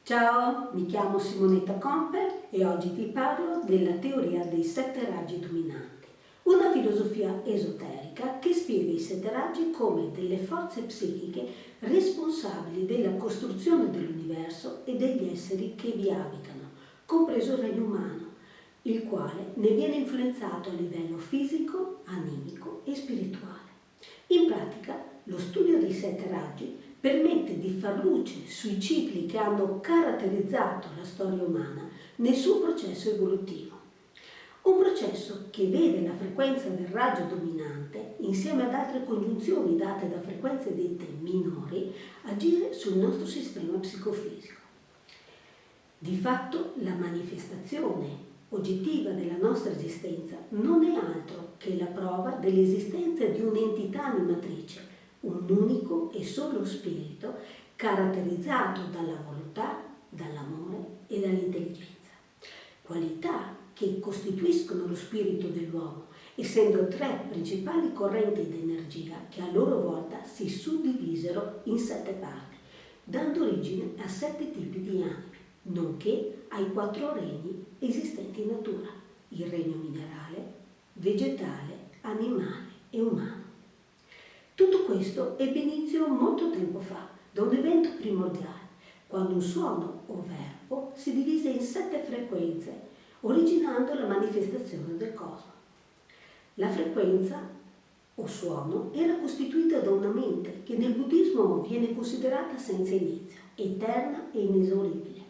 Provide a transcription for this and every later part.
Ciao, mi chiamo Simonetta Comper e oggi ti parlo della teoria dei 7 raggi dominanti, una filosofia esoterica che spiega i 7 raggi come delle forze psichiche responsabili della costruzione dell'universo e degli esseri che vi abitano, compreso il regno umano, il quale ne viene influenzato a livello fisico, animico e spirituale. In pratica, lo studio dei 7 raggi permette di far luce sui cicli che hanno caratterizzato la storia umana nel suo processo evolutivo. Un processo che vede la frequenza del raggio dominante, insieme ad altre congiunzioni date da frequenze dette minori, agire sul nostro sistema psicofisico. Di fatto, la manifestazione oggettiva della nostra esistenza non è altro che la prova dell'esistenza di un'entità animatrice, un unico e solo spirito caratterizzato dalla volontà, dall'amore e dall'intelligenza, qualità che costituiscono lo spirito dell'uomo, essendo 3 principali correnti di energia che a loro volta si suddivisero in 7 parti, dando origine a 7 tipi di anime, nonché ai 4 regni esistenti in natura: il regno minerale, vegetale, animale e umano. Tutto questo ebbe inizio molto tempo fa, da un evento primordiale, quando un suono o verbo si divise in 7 frequenze, originando la manifestazione del cosmo. La frequenza o suono era costituita da una mente che nel buddismo viene considerata senza inizio, eterna e inesauribile.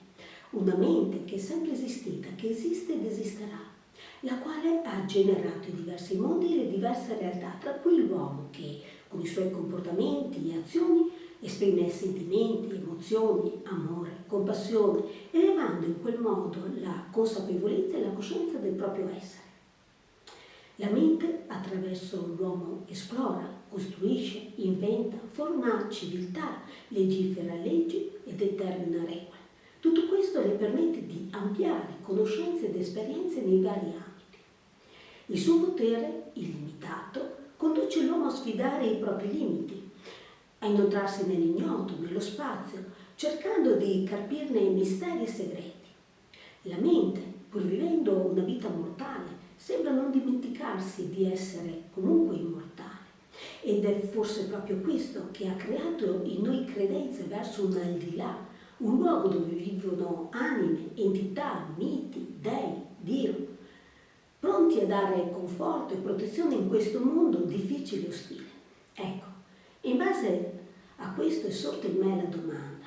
Una mente che è sempre esistita, che esiste ed esisterà, la quale ha generato i diversi mondi e le diverse realtà, tra cui l'uomo che, con i suoi comportamenti e azioni, esprime sentimenti, emozioni, amore, compassione, elevando in quel modo la consapevolezza e la coscienza del proprio essere. La mente, attraverso l'uomo, esplora, costruisce, inventa, forma civiltà, legifera leggi e determina regole. Tutto questo le permette di ampliare conoscenze ed esperienze nei vari ambiti. Il suo potere, illimitato, conduce l'uomo a sfidare i propri limiti, a inoltrarsi nell'ignoto, nello spazio, cercando di carpirne misteri e segreti. La mente, pur vivendo una vita mortale, sembra non dimenticarsi di essere comunque immortale. Ed è forse proprio questo che ha creato in noi credenze verso un aldilà, un luogo dove vivono anime, entità, miti, dei, Dio, pronti a dare conforto e protezione in questo mondo difficile e ostile. Ecco, in base a questo è sorta in me la domanda: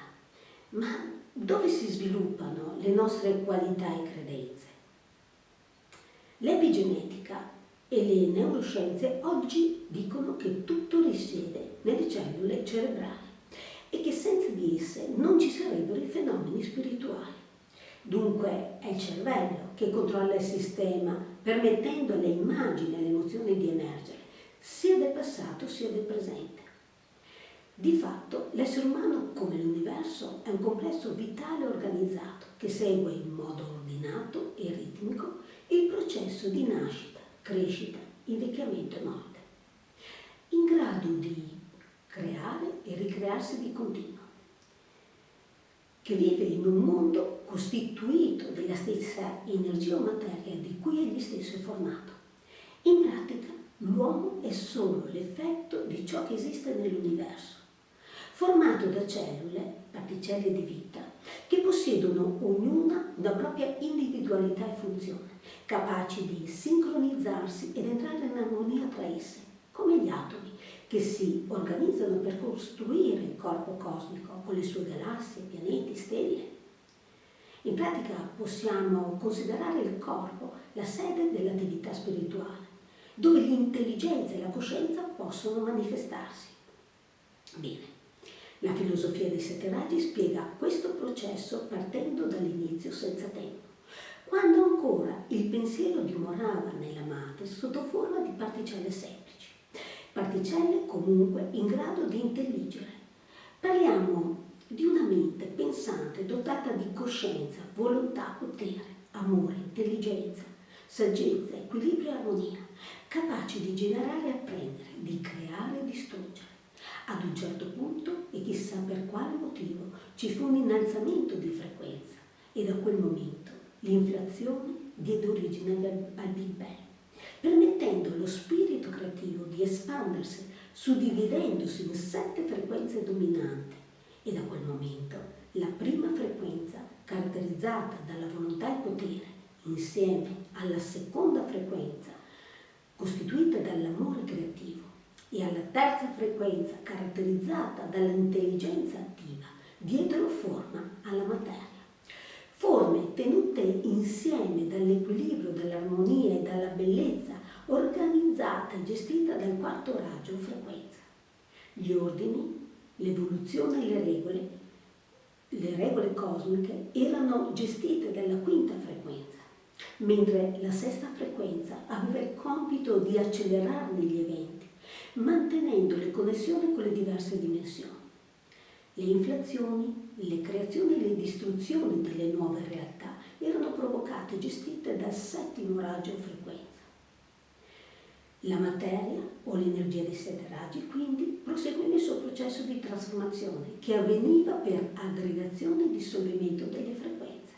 ma dove si sviluppano le nostre qualità e credenze? L'epigenetica e le neuroscienze oggi dicono che tutto risiede nelle cellule cerebrali e che senza di esse non ci sarebbero i fenomeni spirituali. Dunque è il cervello che controlla il sistema, permettendo alle immagini e alle emozioni di emergere, sia del passato sia del presente. Di fatto, l'essere umano, come l'universo, è un complesso vitale organizzato che segue in modo ordinato e ritmico il processo di nascita, crescita, invecchiamento e morte, in grado di creare e ricrearsi di continuo, che vive in un mondo costituito della stessa energia o materia di cui egli stesso è formato. In pratica, l'uomo è solo l'effetto di ciò che esiste nell'universo, formato da cellule, particelle di vita, che possiedono ognuna una propria individualità e funzione, capaci di sincronizzarsi ed entrare in armonia tra esse, come gli atomi, che si organizzano per costruire il corpo cosmico con le sue galassie, pianeti, stelle. In pratica possiamo considerare il corpo la sede dell'attività spirituale, dove l'intelligenza e la coscienza possono manifestarsi. Bene, la filosofia dei 7 raggi spiega questo processo partendo dall'inizio senza tempo, quando ancora il pensiero dimorava nella madre sotto forma di particelle semplici, particelle comunque in grado di intelligere. Parliamo di una mente pensante dotata di coscienza, volontà, potere, amore, intelligenza, saggezza, equilibrio e armonia, capace di generare e apprendere, di creare e distruggere, Ad un certo punto, e chissà per quale motivo, ci fu un innalzamento di frequenza e da quel momento l'inflazione diede origine al Big Bang, permettendo allo spirito creativo di espandersi, suddividendosi in 7 frequenze dominanti. E da quel momento la prima frequenza, caratterizzata dalla volontà e potere, insieme alla seconda frequenza, costituita dall'amore creativo, e alla terza frequenza, caratterizzata dall'intelligenza attiva, diedero forma alla materia. Forme tenute insieme dall'equilibrio, dall'armonia e dalla bellezza, organizzata e gestita dal quarto raggio o frequenza. Gli ordini, l'evoluzione e le regole cosmiche erano gestite dalla quinta frequenza, mentre la sesta frequenza aveva il compito di accelerarne gli eventi, mantenendo le connessioni con le diverse dimensioni. Le inflazioni, le creazioni e le distruzioni delle nuove realtà erano provocate e gestite dal settimo raggio o frequenza. La materia o l'energia dei 7 raggi quindi proseguì nel suo processo di trasformazione che avveniva per aggregazione e dissolvimento delle frequenze,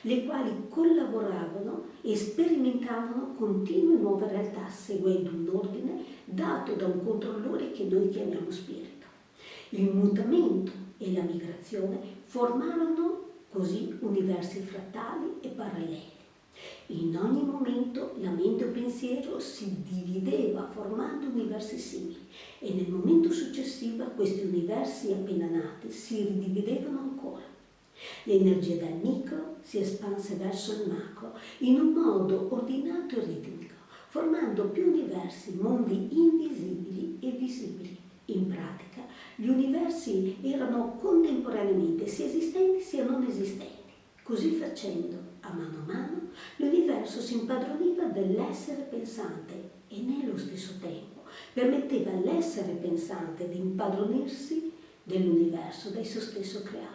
le quali collaboravano e sperimentavano continue nuove realtà seguendo un ordine dato da un controllore che noi chiamiamo spirito. Il mutamento e la migrazione formarono così universi frattali e paralleli. In ogni momento la mente o pensiero si divideva formando universi simili e nel momento successivo questi universi appena nati si ridividevano ancora. L'energia dal micro si espanse verso il macro in un modo ordinato e ritmico, formando più universi, mondi invisibili e visibili. In pratica, gli universi erano contemporaneamente sia esistenti sia non esistenti. Così facendo, a mano, l'universo si impadroniva dell'essere pensante e nello stesso tempo permetteva all'essere pensante di impadronirsi dell'universo da esso stesso creato.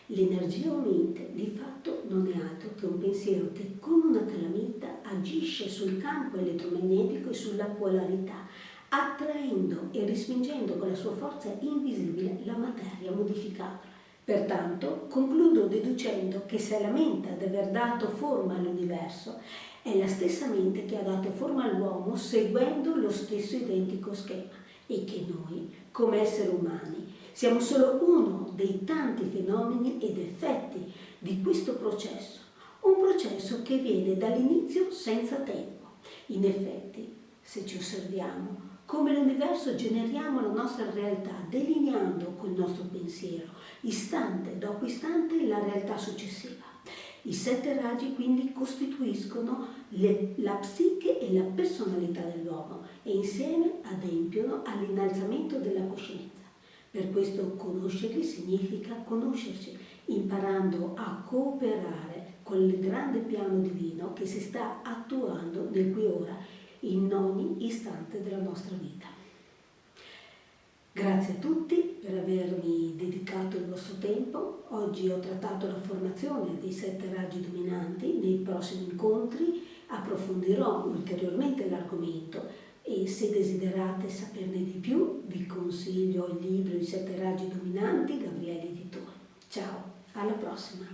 L'energia o mente di fatto non è altro che un pensiero che come una calamita agisce sul campo elettromagnetico e sulla polarità, attraendo e respingendo con la sua forza invisibile la materia modificata. Pertanto, concludo deducendo che se la mente ad aver dato forma all'universo è la stessa mente che ha dato forma all'uomo seguendo lo stesso identico schema e che noi, come esseri umani, siamo solo uno dei tanti fenomeni ed effetti di questo processo, un processo che viene dall'inizio senza tempo. In effetti, se ci osserviamo, come l'universo generiamo la nostra realtà delineando col nostro pensiero, istante dopo istante, la realtà successiva. I 7 raggi quindi costituiscono la psiche e la personalità dell'uomo e insieme adempiono all'innalzamento della coscienza. Per questo conoscerli significa conoscerci, imparando a cooperare con il grande piano divino che si sta attuando nel qui e ora, in ogni istante della nostra vita. Grazie a tutti per avermi dedicato il vostro tempo. Oggi ho trattato la formazione dei 7 raggi dominanti. Nei prossimi incontri approfondirò ulteriormente l'argomento e se desiderate saperne di più vi consiglio il libro I 7 raggi dominanti, Gabriele Editore. Ciao, alla prossima!